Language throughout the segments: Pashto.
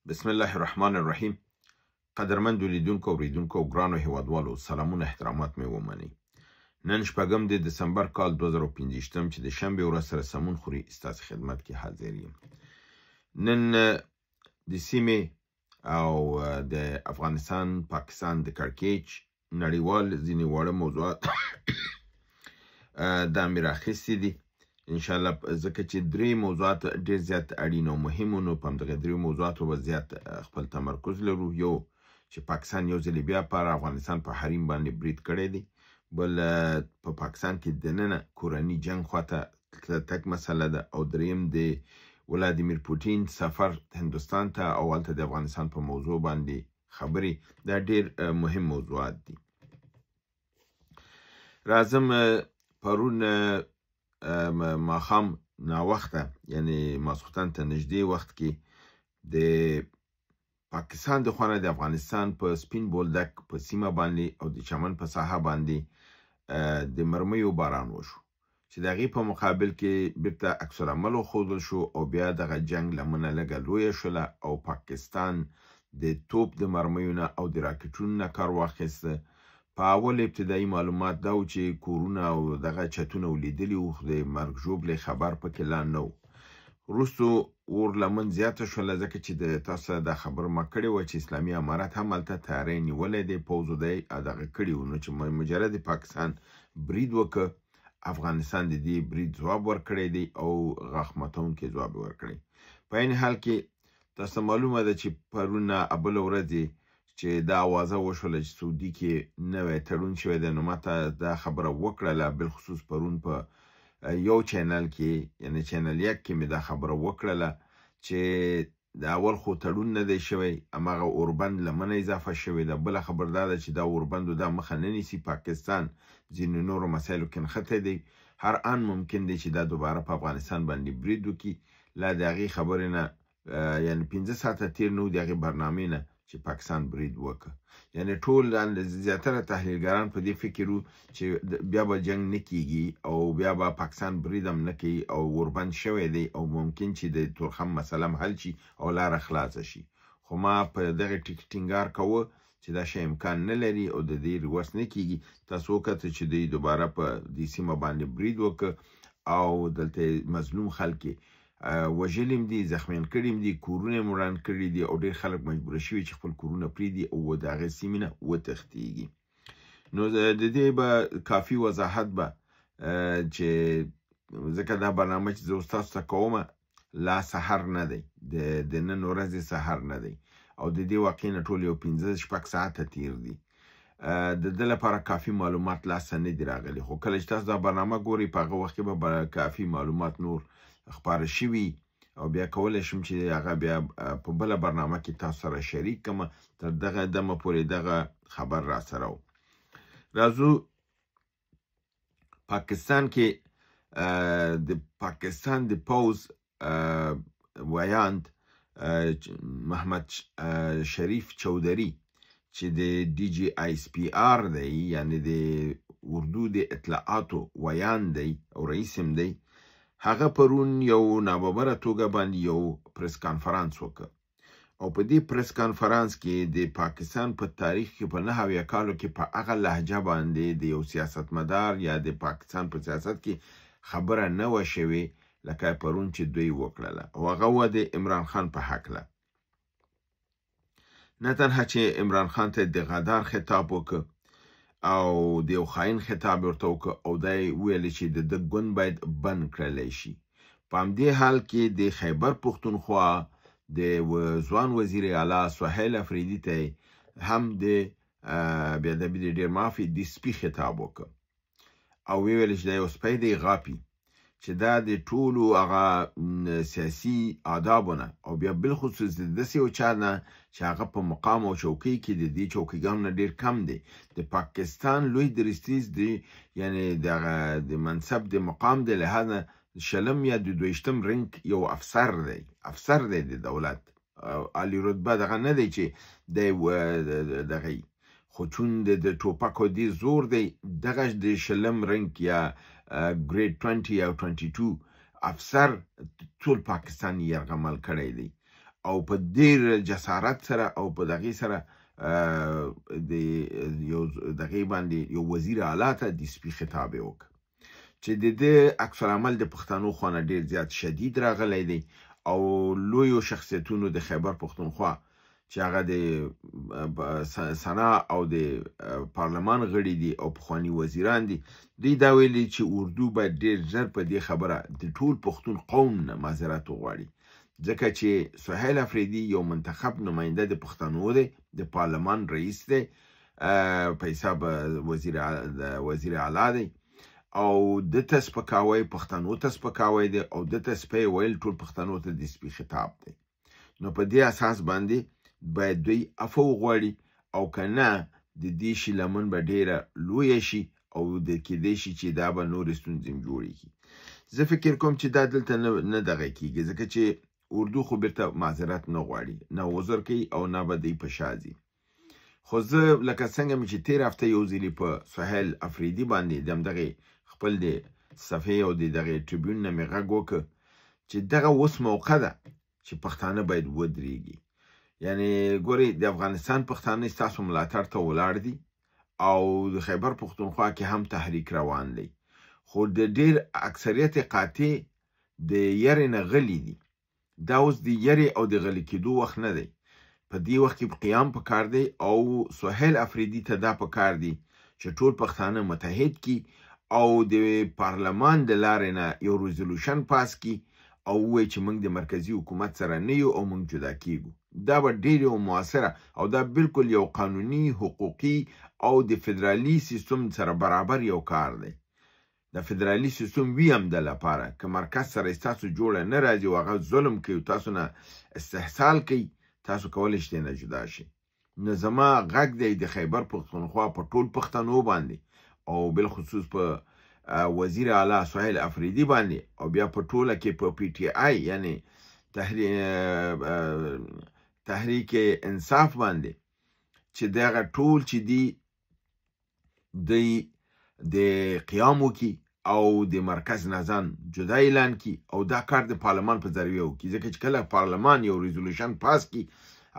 بسم الله الرحمن الرحیم. قدرمن لیدونکو او اوریدونکو او ګرانو هیوادوالو سلامونه احترامات مې ومنئ. نن شپږم د دسمبر کال 2015 چې د شنبې ورځ سره سمون خوري ستاسو خدمت کې حاضر یم. نن د سیمې او د افغانستان پاکستان د کړکېچ نړیوال ځینې واړه موضوعات د امیر اخیستي دي. انشاءالله ځکه چې درې موضوعات ډېر زیات اړین او مهم نو په همدغه درې موضوعاتو به زیات خپل تمرکز لرو. یو چې پاکستان یو ځل بیا پر افغانستان په حریم باندې برید کړی دی، بل په پاکستان کې دننه کورني جنگ خواته تک مسله ده، او دریم د ولادیمیر پوتین سفر هندوستان ته او هلته د افغانستان په موضوع باندې خبرې. دا ډېر مهم موضوعات دي. راځم پرون ماښام ناوخته یعنی ماسخوتن ته نږدې وخت کې د پاکستان د خوا نه د افغانستان په سپین بولدک په سیمه باندې او د چمن په ساحه باندې د مرمیو باران وشو چې د هغې په مقابل کې بیرته عکس العمل وښودل شو او بیا دغه جنګ لمنه لږه لویه شوله او پاکستان د توپ د مرمیو نه او د راکټونو نه کار واخیسته. په اول ابتدایي معلومات دا و چې کورونه او دغه چتونه ولیدلي وو، خو د مرګ ژوبلې خبر پکې لا نه و. وروستو اور لمن زیاته شوله ځکه چې د تاسو دا خبر ما کړې وه چې اسلامي امارت هم هلته تیاری نیولی دی، پوځ دی دغه کړي وو. نو چې مجرد پاکستان برید وکړ، افغانستان د دې برید ځواب ورکړی دی او غاښ ماتونکی ځواب یې ورکړی. په عین حال کې تاسو معلومه ده چې پرون بله ورځ چې دا اوازه وشوله چې سعودي کې نوی تړون شوی دی، نو ماته دا خبره وکړله، بالخصوص پرون په یو چینل کې یعنی چینل یک کې مې دا خبره وکړله چې د اول خو تړون نه دی شوی، هماغه اوربند لمنه اضافه شوې ده. بله خبر دا ده چې دا اوربندو دا مخه نه نیسي، پاکستان ځینو نورو مسایلو کې نښتی دی. هر آن ممکن دی چې دا دوباره په افغانستان باندې برید وکړي. لا د هغې خبرې نه یعنی 15 ساعته تیر نه و د هغې برنامې نه چې پاکستان برید وکړه. یعنی ټول زیاتره تحلیلګران په دې فکر وو چې بیا به جنګ نه کیږي او بیا به پاکستان برید هم نه کوي او اوربند شوی دی او ممکن چې د تورخم مسله هم حل شي او لاره خلاصه شي. خو ما په دغه ټینګار کوه چې دا شی امکان نه لري او د دې ریورس نه کیږي. تاسو وکړه چې دوی دوباره په دې سیمه باندې برید وکړه او دلته مظلوم خلک وژلیم دي، زخمیان کړیم دي، کورونه یې وران کړي دي او ډېر خلک مجبوره شوي چې خپل کورونه پرېږدي او د هغې سیمې نه وتښتېږي. نو د دې به کافي وضاحت به چې ځکه دا برنامه چې زه ستاسو ته کومه لا سحر نه دی، د نن ورځې سحر نه دی او د دې واقعې نه ټول یو 15-16 ساعته تیر دي. د ده لپاره کافي معلومات لاسته نه دي راغلي، خو کله چې تاسو دا برنامه ګورئ په هغه وخت کې به کافي معلومات نور خپاره شوي او بیا کولی شم چې هغه بیا په بله برنامه کې تاسو سره شریک کړم. تر دغه دمه پورې دغه خبر را سره و. راځو پاکستان کې د پاکستان د پوځ ویاند محمد شریف چودري چې د ډي جي آی اس پی آر دی یعنی د اردو د اطلاعاتو ویاند دی او رئیس هم دی، هغه پرون یو ناببره توګه باندې یو پریس کانفرانس وکړ او په دې پریس کانفرانس کې د پاکستان په تاریخ کې په 9 کالو کې په هغه لهجه باندې د یو سیاستمدار یا د پاکستان په سیاست کې خبره نه وه شوې لکه پرون چې دوی وکړله او هغه وه د عمران خان په هکله. نه تنها چې عمران خان ته د غدار خطاب وکړ او د یو خاین خطاب ورته وکړ او دی ویل چې د ده ګوند باید بند کړلی شي. په همدې حال کې د خیبر پښتونخوا د ځوان وزیر اعلی سهیل افریدي ته هم د بیادبي د ډېر معافي د سپي خطاب وکړ او ویل چې دا یو سپی دی غاپي، چې دا د ټولو هغه سیاسي آدابونه او بیا بالخصوص د داسې یو چا نه چې هغه په مقام او چوکۍ کې د دې چوکیګانو نه ډېر کم دی. د پاکستان لوی درستیز دی یعنی د منصب د مقام د لحاظ نه 20 یا 22 رنګ یو افسر دی د دولت، عالی رتبه دغه نه دی چې دغه خو چون د ټوپکو دی زور دی دغه د 20 رنګ یا ګریډ 20 یا 22 افسر ټول پاکستان یرغمل کړی دی او په ډیر جسارت سره او په دغې سره د یو دغې باندې یو وزیر اعلی ته د سپي خطاب یې وکړ چې د عکس العمل د پښتنو خونه ډیر زیات شدید راغلی دی او لویو شخصیتونو د خیبر پښتونخوا چې هغه د سنا او د پارلمان غړي دي او پخواني وزیران دي دوی دا ویلي چې اردو باید ډیر ژر په دې خبره د ټول پښتون قوم نه معذرت وغواړي ځکه چې سهیل افریدي یو منتخب نماینده د پښتنو دی د پارلمان رئیس دی په حساب وزیر اعلی دی او د سپکاوی پښتنو ته سپکاوی دی او د سپی ویل ټول پښتنو ته د سپي خطاب دی نو په دې اساس باندې باید دوی عفو وغواړي او که نه د دې شي لمن به ډیره لویه شي او د کېدای شي چې دا به نورې ستونزې هم جوړې کړي زه فکر کوم چې دا دلته نه دغه کېږي ځکه چې اردو خو بیرته معذرت نه غواړي نه عذر کوي او نه به دی په شا ځي خو زه لکه څنګه مې چې تېر هفته یو ځلې په سهیل افریدي باندې د همدغې خپل د صفحې او د دغې ټریبیون نه مې غږ وکړ چې دغه اوس موقع ده چې پښتانه باید ودرېږي یعنی ګورئ د افغانستان پښتانه ستاسو ملاتړ ته ولاړ دي او د خیبر پښتونخوا کې هم تحریک روان دی خو د ډیر اکثریت قاطع د یرې نه غلي دي دا اوس د یرې او د غلي کېدو وخت نه دی په دې وخت کې قیام پکار دی او سهیل افریدي ته دا پکار دی چې ټول پښتانه متحد کی او د پارلمان د لارې نه یو ریزولوشن پاس کی او وایي چې موږ د مرکزی حکومت سره نه یو او موږ جدا کیږو دا به ډېر یو موثره او دا بالکل یو قانوني حقوقي او د فدرالي سیستم سره برابر یو کار دی د فدرالي سیستم وی هم د لپاره که مرکز سره ستاسو جوړه نه راځي او هغه ظلم کوي تاسو نه استحصال کوي تاسو کولی شئ نه جدا شئ نو زما غږ دی د خیبر پښتونخوا په ټول پښتنو باندې او بالخصوص په وزیر اعلی سهیل افریدي باندې او بیا په ټوله کې په پی ټی آی یعنی تحریک انصاف باندې چې دغه ټول چې دی د قیام وکړي او د مرکز نظام جدا اعلان کړي او دا کار د پارلمان په ذریعه وکړي ځکه چې کله پارلمان یو ریزولوشن پاس کړي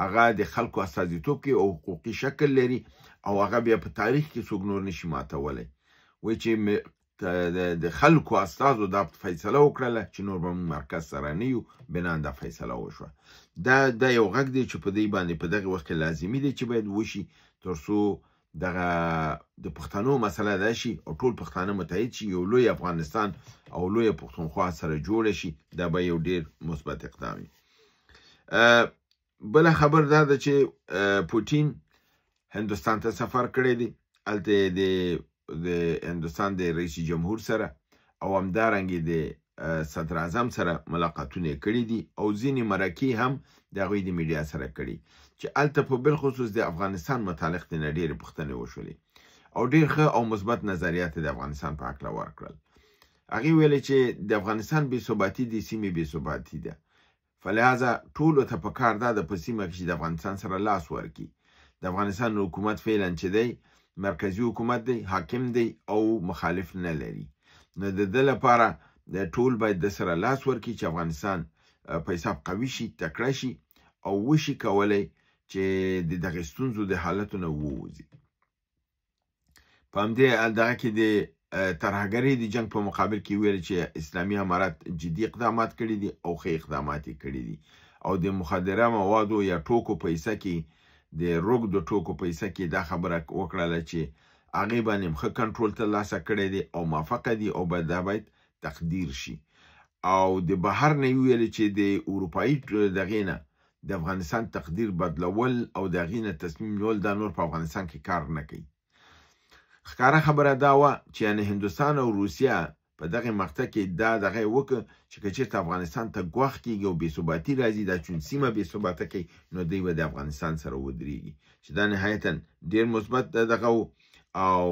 هغه د خلکو استازیتوب کوي او حقوقي شکل لري او هغه بیا په تاریخ کې څوک نور نشي ماتولی وایي چې د خلکو استازو دا فیصله وکړله چې نور به مرکز سره نه یو بنان دا فیصله وشوه دا یو غږ دی چې په دې باندې په دغه وخت کې لازمي دی چې باید وشي تر څو دغه د پښتنو مسله دا شي او ټول پښتانه متحد شي یو لوی افغانستان او لوی پښتونخوا سره جوړه شي دا به یو ډیر مثبت اقدام وي بله خبر دا ده چې پوتین هندوستان ته سفر کړی دی هلته د هندوستان د رئیس جمهور سره او همدارنګې د صدر اعظم سره ملاقاتونه کړي دي او ځینې مرکې هم د هغوی د میډیا سره کړي چې هلته په بالخصوص د افغانستان متعلق د نه ډېرې پوښتنې وشولې او ډېر ښه او مثبت نظریات د افغانستان په هکله ورکړل هغې ویلې چې د افغانستان بېثباتي د سیمې بېثباتي ده فلهذا ټولو ته پکار ده د په سیمه کې چې د افغانستان سره لاس ورکړي د افغانستان حکومت فعلا چې دی مرکزی حکومت دی حاکم دی او مخالف نه لري نو د ده لپاره د ټول باید د سره لاس ورکړي چې افغانستان په حساب قوي شي تکړه شي او وشي کولی چې د دغې ستونزو د حالتو نه ووځي په همدې دغه کې د ترهګرۍ د جنګ په مقابل کې ویل چې اسلامي امارت جدي اقدامات کړي دي او ښه اقدامات یې کړي دي او د مخدره موادو یا ټوکو په حصه کې د روږ د ټوکو په حصه کې دا خبره وکړله چې هغې باندې هم ښه کنټرول ترلاسه کړی دی او موافقه دي او دا باید تقدیر شي او د بهر نه یې ویلې چې د اروپایي دغې نه د افغانستان تقدیر بدلول او د هغې نه تصمیم نیول دا نور په افغانستان کې کار نه کوي ښکاره خبره دا وه چې یعنې هندوستان او روسیه په دغې مقطع کې دا دغه یې وکړه چې که چېرته افغانستان ته ګواښ کېږي او بېثباتي راځي دا چون سیمه بېثباته کوي نو دوی به د افغانستان سره ودرېږي چې دا نهایتا ډېر مثبت دغه و او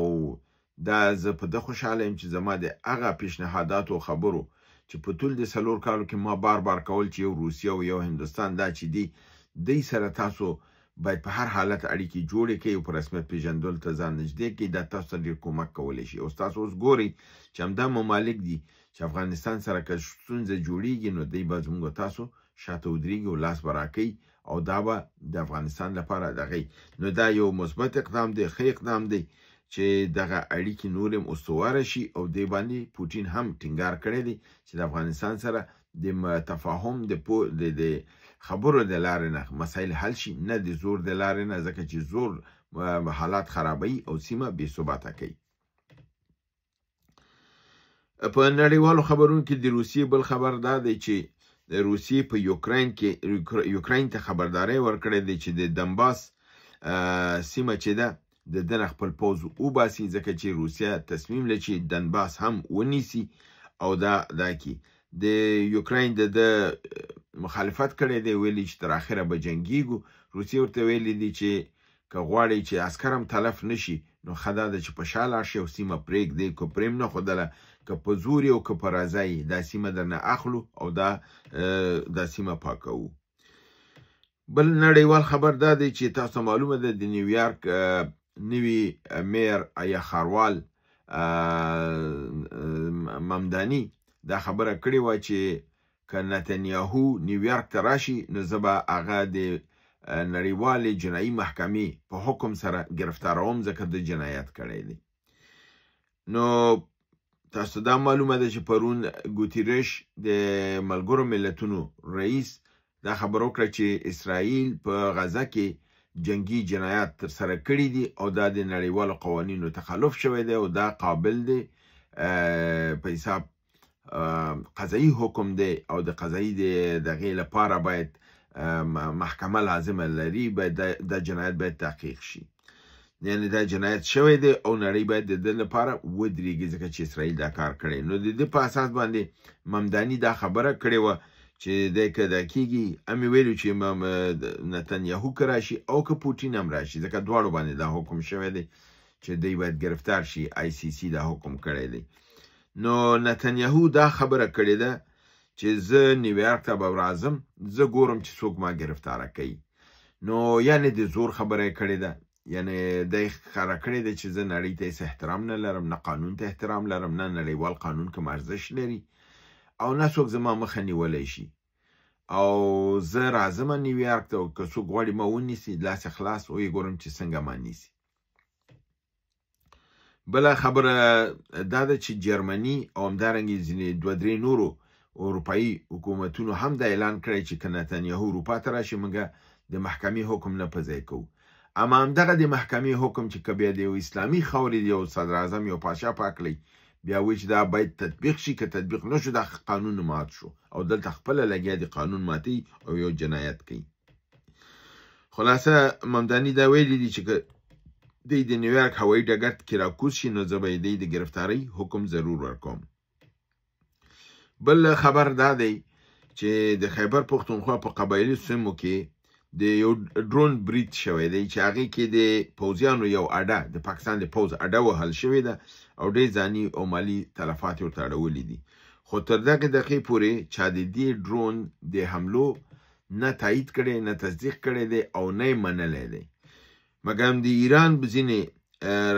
دا زه په ده خوشحاله یم چې زما د هغه پیشنهاداتو خبرو چې په ټول د 4 کالو کې ما بار کول چې یو روسیه او یو هندوستان دا چې دی سره تاسو باید په هر حالت اړیکې جوړې کړئ او په رسمیت پېژندلو ته ځان نږدې کړئ دا تاسو ته ډېر کومک کولی شي او تاسو اوس ګورئ چې همدا ممالک دي چې افغانستان سره که ستونزه جوړېږي نو دی به زموږ تاسو شاته ودرېږي او لاس به راکوي او دا به د افغانستان لپاره دغه نو دا یو مثبت اقدام دی، ښه اقدام دی چې دغه اړیکې نور هم استواره شي او دې باندې پوټین هم ټینګار کړی دی چې د افغانستان سره د تفاهم د خبرو د لارې نه مسایل حل شي، نه د زور د لارې نه، ځکه چې زور حالات خرابوي او سیمه بې ثباته کوي. په نړیوالو خبرونو کې د روسیې بل خبر دا دی چې د روسیې په یوکراین ته خبرداری ورکړی دی چې د دنباس سیمه چې ده د دنه خپل پوځ وباسي، ځکه چې روسیه تصمیم لري چې دنباس هم ونیسي او دا کی د یوکراین د مخالفت کړی دی، ویلي چې تر اخره به جنګیږو. روسیه ورته ویلي دی چې که غواړي چې عسکر هم تلف نشي نو ښه دا ده چې په شا لاړ شي او سیمه پرېږدي، که پرې هم نه ښودله که په زور او که په رضایي دا سیمه درنه اخلو او دا سیمه پاکوو. بل نړیوال خبر دا دی چې تاسو معلومه ده د نیویارک نوي میر آیا خاروال ممداني دا خبره کړې وه چې که نتنیاهو نیویارک ته راشي نو زه به هغه د نړیوالې جنایي محکمې په حکم سره گرفتاروم، ځکه د جنایت کړی دی. نو تاسو دا معلومه ده چې پرون ګوتیرش د ملګرو ملتونو رئیس دا خبر وکړه چې اسرائیل په غزه کې جنگي جنایات ترسره کړي دي او دا د نړیوالو قوانینو تخلف شوی دی او دا قابل دی په حساب قضایي حکم دی او د قضایي دغې لپاره باید محکمه لازمه لري، باید دا جنایت باید تحقیق شي. یعنی دا جنایت شوی دی او نړۍ باید د ده لپاره ودرېږي، ځکه چې اسرائیل دا کار کړی. نو د دې په اساس باندې ممداني دا خبره کړې وه چې دی که دا کېږي همې ویلو چې نتنیاهو که راشي او که پوټین هم راشي، ځکه دواړو باندې دا حکم شوی دی چې دی باید گرفتار شي، ICC دا حکم کړی دی. نو نتنیاهو دا خبره کړې ده چې زه نیویارک ته به راځم، زه ګورم چې څوک ما گرفتاره کوي. نو یعنې د زور خبره یې کړې ده، یعنې دی ښکاره کړې ده چې زه نړۍ ته هېڅ احترام نه لرم، نه قانون ته احترام لرم، نه نړیوال قانون کوم ارزښت لري او نه څوک زما مخه نیولی شي او زه راځم نیویارک ته، که څوک غواړي ما ونیسي لاس خلاص او یې ګورم چې څنګه ما نیسي. بله خبره دا ده چې جرمني او همدارنګې ځینې دوه درې نورو اروپایي حکومتونو هم دا اعلان کړی چې که نتنیاهو اروپا ته راشي موږ د محکمې حکم نه په ځای کوو. اما همدغه د محکمې حکم چې که بیا د یو اسلامي خاورې د یو صدر اعظم یو پاچا پاکلی بیا وایي چې دا باید تطبیق شي، که تطبیق نه شو دا قانون مات شو او دلته خپله لګیا د قانون ماتوي او یو جنایت کوي. خلاصه ممداني دا ویلي دي چې که دی د نیویارک هوایي ډګر کې راکوز شي نو زه به یې دی د گرفتارۍ حکم ضرور ورکوم. بل خبر دا دی چې د خیبر پښتونخوا په قبایلي سیمو کې د یو ډرون برید شوی دی چې هغې کې د پوځیانو یو اډه د پاکستان د پوځ اډه وهل شوې ده او ډېر ځاني او مالي تلفات ورته اړولي دي، خو تر دغې دقیقې پورې چا د دې ډرون د حملو نه تایید کړی، نه تصدیق کړی دی او نه یې منلی دی. مګر د ایران ځینې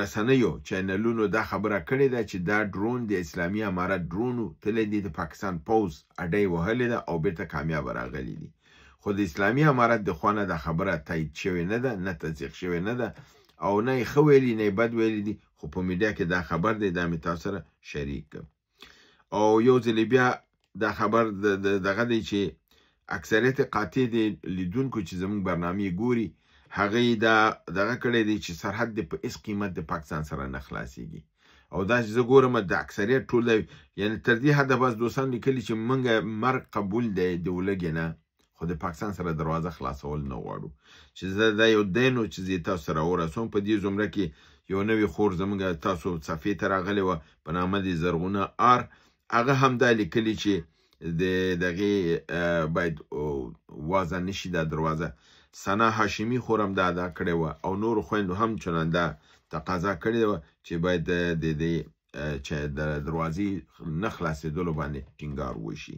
رسنیو چینلونو دا خبره کړې ده چې دا ډرون د اسلامي امارت ډرون و، تللی دی د پاکستان پوځ اډه یې وهلې ده او بیرته کامیابه راغلی دي، خو د اسلامي امارت د خوا نه دا خبره تایید شوې نه ده، نه تصدیق شوې نه ده او نه یې ښه ویلي نه یې بد ویلي دي، خو په میډیا کې دا خبر دی، دا مې تاسو سره شریک کړم. او یو ځلې بیا دا خبر دغه دی چې اکثریت قاطع د لیدونکو چې زموږ برنامې ګوري هغه یې دغه کړی دی چې سرحد د په هېڅ قیمت د پاکستان سره نه خلاصېږي او دا چې زه ګورم د اکثریت ټول یعنې تر دې حده بس دوستان لیکلي چې موږ مرګ قبول دی د ولږې نه، خو د پاکستان سره دروازه خلاصول نه غواړو. چې زه دا یو دی نو چې زه تاسو سره ورسوم. په دې زمره کې یو نوې خور زموږ تاسو صفحې ته راغلې وه په نامه د زرغونه آر، هغه هم دا لیکلي چې د دغې باید وازه نشي دا دروازه. ثنا هاشمي خور هم دا ادا کړې وه او نورو خویندو هم چنان دا تقاضا کړې وه چې باید د دې د دروازې نه خلاصېدلو باندې ټینګار وشي.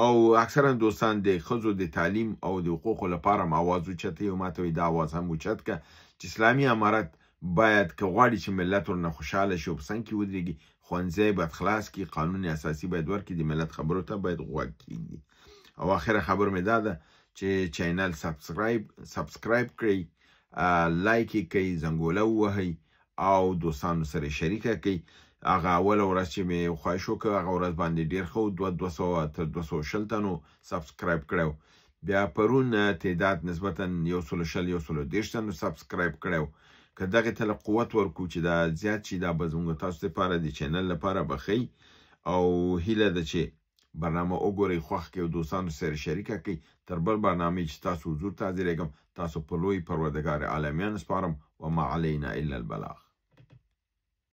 او اکثرا دوستان د ښځو د تعلیم او د حقوقو لپاره هم آواز اوچتوي او ماته وایي دا آواز هم اوچت کړه چې اسلامي امارت باید که غواړي چې ملت ورنه خوشحاله شي او په څنګ کې ودرېږي ښوونځی باید خلاص کړي، قانون اساسي باید ورکړي، د ملت خبرو ته باید غوږ کېږدي او اخره خبر مې دا ده چې چینل سبسکرایب کړئ، لایک یې کړئ، زنګوله ووهئ او دوستانو سره شریکه کړئ. هغه اوله ورځ چې مې خواهش وکړ هغه ورځ باندې ډېر ښه 200 تر 220 تنو سبسکرایب کړی. بیا پرون تعداد نسبتا 120 تنو سبسکرایب کړی. که دغې ته قوت ورکړو چې دا زیات شي، دا به زموږ تاسو لپاره د چینل لپاره به ښه او هیله ده چې برنامه وګورئ، خوښ کړئ او دوستانو سره شریکه کړئ. تر بل برنامې چې تاسو حضور ته حاضرېږم، تاسو په لوی پروردګار عالمیان سپارم. وما علینا الا البلاغ.